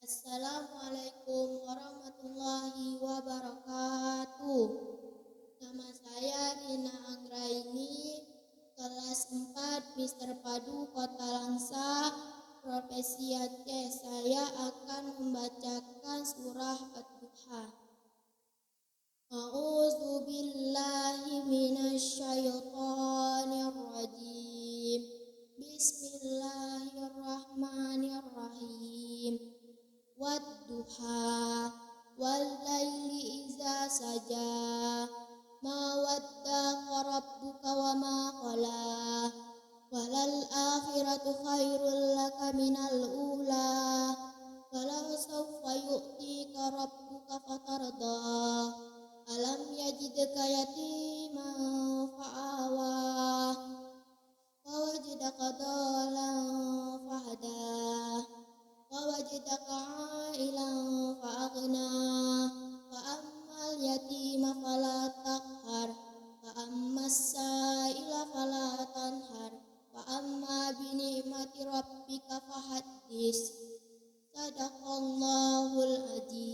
Assalamualaikum warahmatullahi wabarakatuh. Nama saya Rina Anggraini, kelas 4 Mister Padu Kota Langsa, Profesi Aceh. Saya akan membacakan surah Ad-Duha. A'udzu billahi minasyaitonir rajim. Bismillahirrahmanirrahim. Wad-duha wal laili iza saja, ma waddaka rabbuka wa ma qala, walal akhiratu khairul laka minal ula, wala sawfa yu'tika rabbuka fatarda, alam yajidka yatiman fa'awa, wa wajadaka dhalan fahada, wa wajadaka ailan fa'aghna, fa ammal yatima fala taqhar, fa ammas sa'ila fala tanhar, fa amma bi ni'mati rabbika fahaddis. Sadaqallahul azim.